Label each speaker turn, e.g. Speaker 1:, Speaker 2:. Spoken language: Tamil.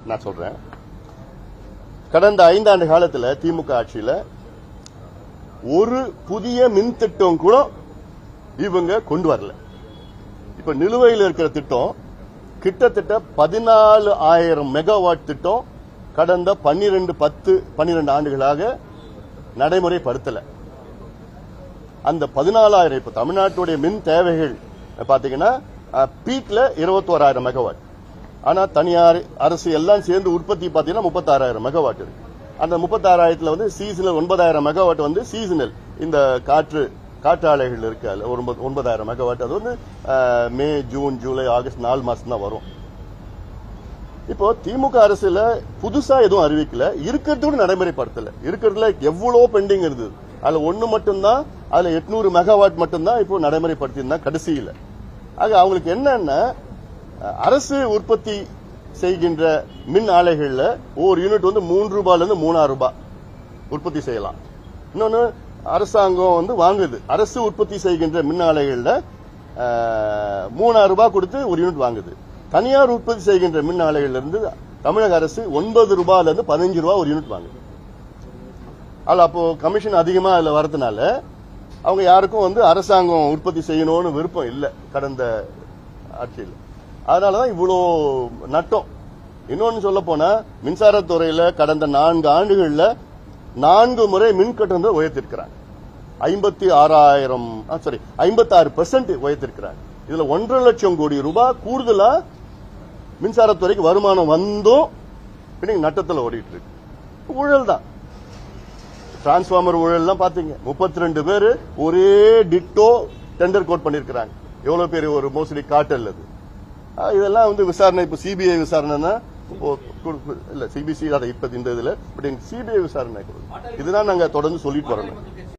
Speaker 1: நான் சொல்றேன். கடந்த 5 ஆண்டு காலத்தில் திமுக ஆட்சியில் ஒரு புதிய மின் திட்டம் கூட இவங்க கொண்டு வரல. இப்ப நிலுவையில் இருக்கிற திட்டம் கிட்டத்தட்ட 14,000 மெகாவாட் திட்டம் கடந்த 12 ஆண்டுகளாக நடைமுறைப்படுத்தல. அந்த 14,000 இப்ப தமிழ்நாட்டுடைய மின் தேவைகள் பாத்தீங்கன்னா பீக்ல 21,000 மெகாவாட். ஆனா தனியார் அரசு எல்லாம் சேர்ந்து உற்பத்தி பாத்தீங்கன்னா 36,000 மெகாவாட் இருக்கு. அந்த 36,000 வந்து சீசனல் 9,000 மெகாவாட் வந்து சீசனல் இந்த காற்றாலைகள் இருக்கு. 9,000 மெகாவாட் அது வந்து மே, ஜூன், ஜூலை, ஆகஸ்ட் 4 மாசம் தான் வரும். இப்போ திமுக அரசுல புதுசா எதுவும் அறிவிக்கல, இருக்கிறதோடு நடைமுறைப்படுத்தல. இருக்கிறதுல எவ்வளவு பெண்டிங் இருந்தது, அதுல ஒண்ணு மட்டும்தான், அதுல 800 மெகாவாட் மட்டும்தான் இப்போ நடைமுறைப்படுத்தியிருந்தா கடைசியில். ஆக அவங்களுக்கு என்னன்னா அரசு உற்பத்தி செய்கின்ற மின் ஆலைகள்ல ஒரு யூனிட் வந்து 3 ரூபாயிலிருந்து 3,000 ரூபாய் உற்பத்தி செய்யலாம். இன்னொன்னு அரசாங்கம் வந்து வாங்குது, அரசு உற்பத்தி செய்கின்ற மின் ஆலைகள்ல 3,000 ரூபாய் கொடுத்து ஒரு யூனிட் வாங்குது. தனியார் உற்பத்தி செய்கின்ற மின் ஆலைகள்ல இருந்து தமிழக அரசு 9 ரூபாயில இருந்து 15 ரூபாய் ஒரு யூனிட் வாங்குது. அதுல அப்போ கமிஷன் அதிகமா அதுல வரதுனால அவங்க யாருக்கும் வந்து அரசாங்கம் உற்பத்தி செய்யணும்னு விருப்பம் இல்லை கடந்த ஆட்சியில். அதனாலதான் இவ்வளோ நட்டம். இன்னொன்னு சொல்ல போனா மின்சாரத்துறையில கடந்த 4 ஆண்டுகள்ல 4 முறை மின் கட்டணத்தை உயர்த்திருக்கிறாங்க. 56% உயர்த்திருக்கிறாங்க. இதுல 1,50,000 கோடி ரூபாய் கூடுதலா மின்சாரத்துறைக்கு வருமானம் வந்தும் நட்டத்தில் ஓடிட்டு இருக்கு. ஊழல் தான். டிரான்ஸ்பார்மர் ஊழல் பாத்தீங்க, 32 பேர் ஒரே டிட்டோ டெண்டர் கோட் பண்ணிருக்கிறாங்க. எவ்வளவு பேர் ஒரு மோசடி காட்டல் அது. இதெல்லாம் வந்து விசாரணை, இப்ப சிபிஐ விசாரணைனா இல்ல சிபிசி அதை இப்ப இந்த இதுல பட் சிபிஐ விசாரணை இதுதான் நாங்க தொடர்ந்து சொல்லிட்டு வரணும்.